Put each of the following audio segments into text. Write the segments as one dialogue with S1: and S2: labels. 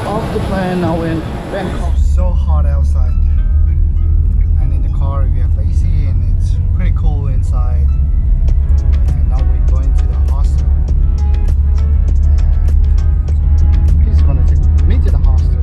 S1: off the plane. Now we're in Bangkok. So hot outside, and in the car we have AC, and it's pretty cool inside. And now we're going to the hostel. And he's gonna take me to the hostel.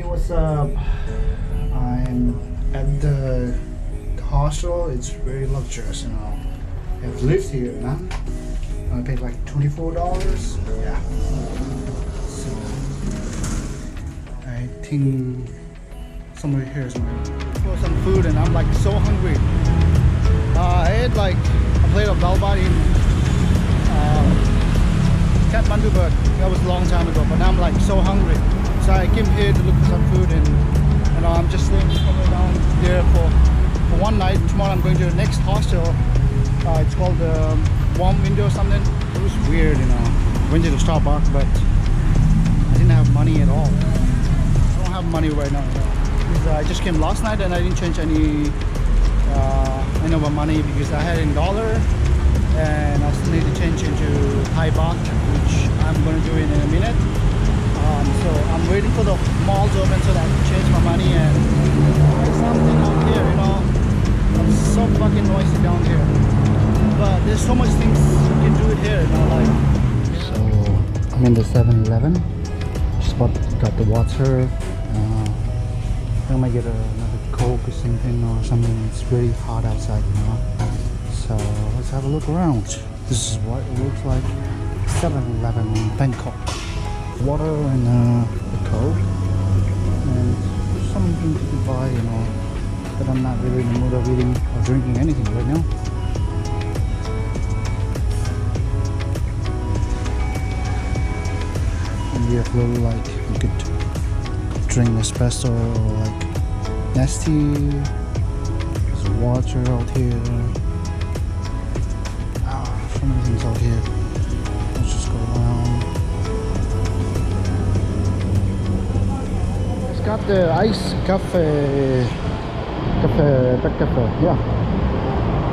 S1: What's up? I'm at the hostel. It's very luxurious, you know. I've lived here, man. I paid like $24. Yeah. So I think somewhere here is for some food, and I'm like so hungry. I ate like a plate of dal bhat in Kathmandu, but that was a long time ago. But now I'm like so hungry. So I came here to look for some food, and you know, I'm just staying somewhere down there for one night. Tomorrow I'm going to the next hostel. It's called Warm Window or something. It was weird, you know. Went to the Starbucks, but I didn't have money at all. I don't have money right now. Because I just came last night and I didn't change any of my money because I had in dollar, and I still need to change into Thai baht, which I'm going to do in a minute. So I'm waiting for the mall to open so that I can change my money, and there's something out here, you know. It's so fucking noisy down here, but there's so much things you can do it here, you know, like. So I'm in the 7-Eleven. Just got the water. I might get another Coke or something. It's very hot outside, you know. So let's have a look around. This is what it looks like. 7-Eleven in Bangkok. Water and the Coke, and something to buy, you know, but I'm not really in the mood of eating or drinking anything right now. And we have little, like, you could drink espresso or like nasty. There's water out here. So many things out here. Let's just go around. Got the ice cafe, black cafe, yeah.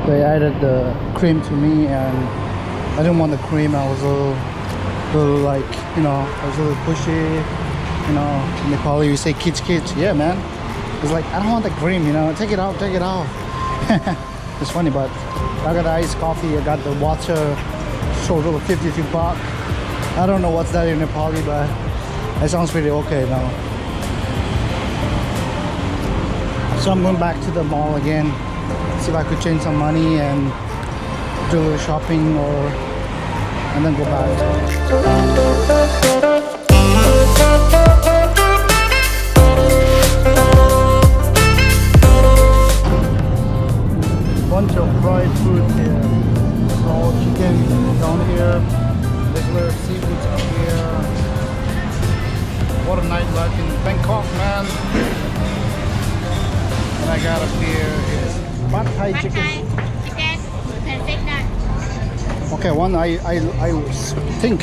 S1: They added the cream to me, and I didn't want the cream. I was a little like, you know, I was a little pushy, you know. In Nepal you say kids. Yeah, man. It's like, I don't want the cream, you know. Take it out. It's funny, but I got the iced coffee. I got the water. Total 52 baht. I don't know what's that in Nepali, but it sounds pretty okay now. So I'm going back to the mall again, see if I could change some money and do a little shopping, and then go back. Bunch of fried food here. Raw chicken down here, regular seafoods up here. What a night like in Bangkok, man. And I got up here is Pad Thai chicken. Okay, one I think,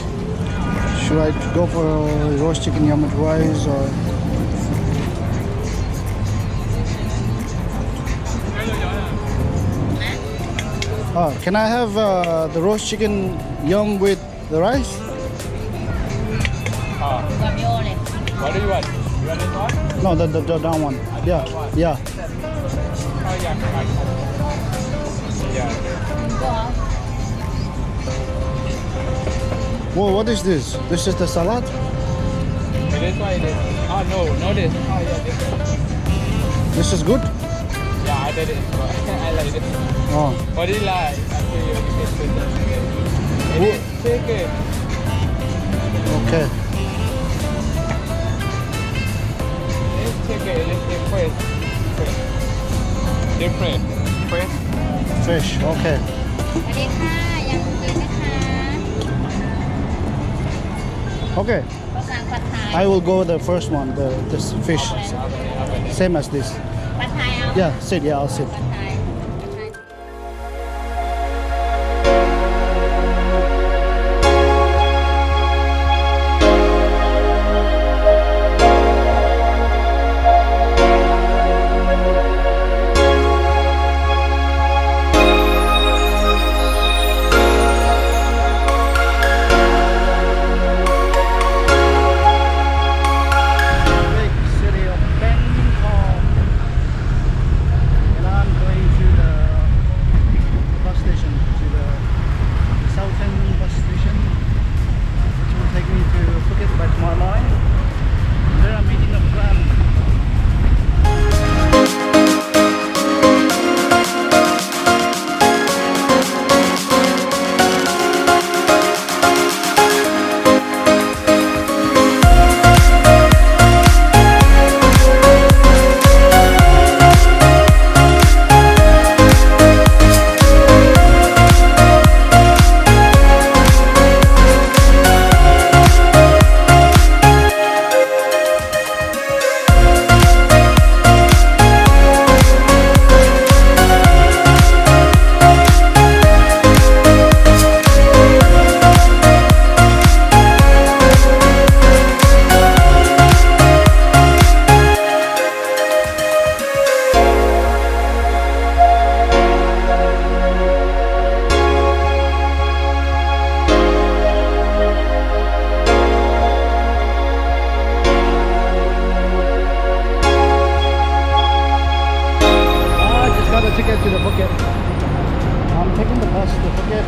S1: should I go for roast chicken yum with rice, or can I have the roast chicken yum with the rice?
S2: What do you want? You want this one?
S1: No, the down one. Yeah.
S2: Yeah.
S1: Whoa, what is this? This is the salad?
S2: This one it is. Oh no, this. Oh yeah, this one.
S1: This is good?
S2: Yeah, I did it. I like it.
S1: Oh.
S2: What do you like? Actually, it is chicken.
S1: Okay.
S2: It's chicken. It's fresh. Different.
S1: Fish, okay. Okay. I will go with the first one, this fish. Same as this. Yeah, sit, yeah, I'll sit. ticket to the Phuket. I'm taking the bus to Phuket,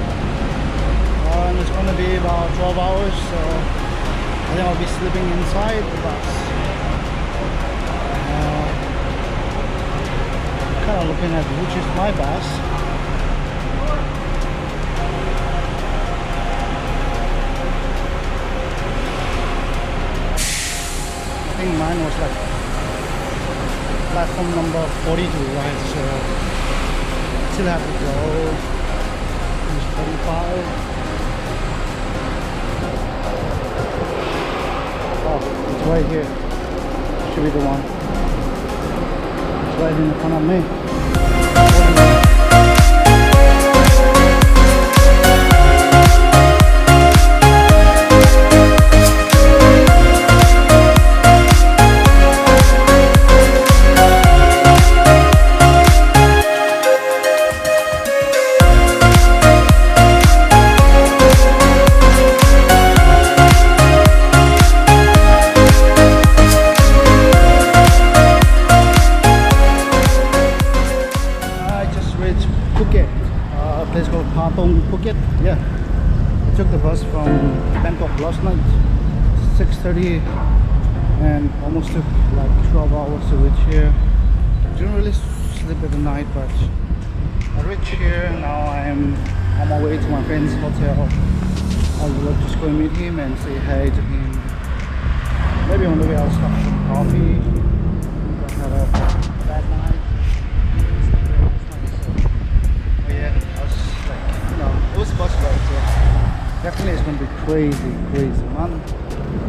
S1: and it's going to be about 12 hours, so I think I'll be sleeping inside the bus. Kind of looking at which is my bus. I think mine was like platform number 42, right? So still have to go. It's 45. Oh, it's right here. Should be the one. It's right in front of me. Yeah, I took the bus from Bangkok last night, 6:30, and almost took like 12 hours to reach here. Didn't really sleep at the night, but I reached here. Now I'm on my way to my friend's hotel. I will just go and meet him and say hi to him. Maybe on the way I'll stop for some coffee. I had a bad night. It was supposed to, so definitely it's going to be crazy man.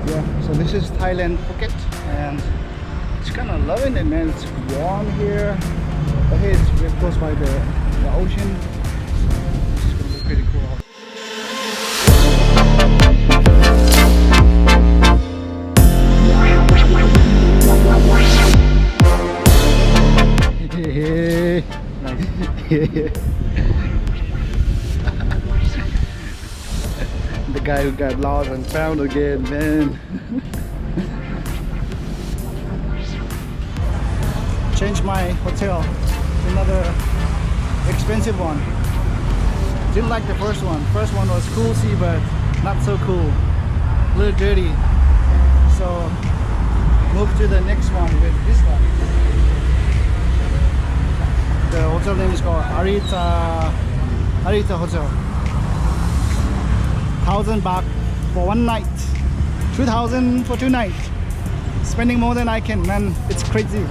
S1: Yeah, so this is Thailand, Phuket, and it's kind of loving it, man. It's warm here. But here it's very close by the ocean. It's going to be pretty cool. Nice. The guy who got lost and found again, man. Changed my hotel to another expensive one. Didn't like the first one. First one was cool, see, but not so cool. A little dirty. So moved to the next one with this one. The hotel name is called Arita Hotel. 1,000 baht for one night, 2,000 for 2 nights. Spending more than I can, man. It's crazy,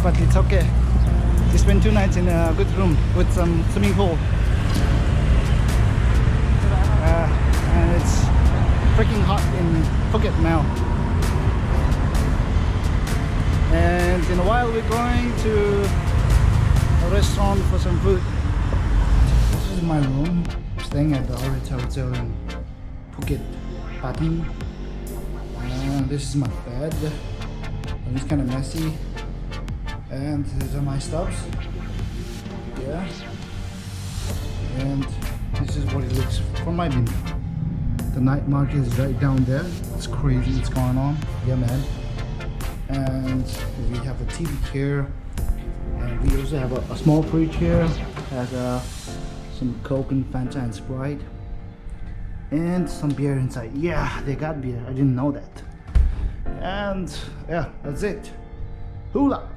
S1: but it's okay. You spend 2 nights in a good room with some swimming pool, and it's freaking hot in Phuket now. And in a while we're going to a restaurant for some food. This is my room. Staying at the Arita Hotel in Phuket, Pattaya. This is my bed. It's kind of messy. And these are my stuffs. Yeah. And this is what it looks from my window. The night market is right down there. It's crazy what's going on. Yeah, man. And we have a TV here. And we also have a small fridge here. Has some Coke and Fanta and Sprite, and some beer inside. Yeah, they got beer. I didn't know that. And yeah, that's it. Hula.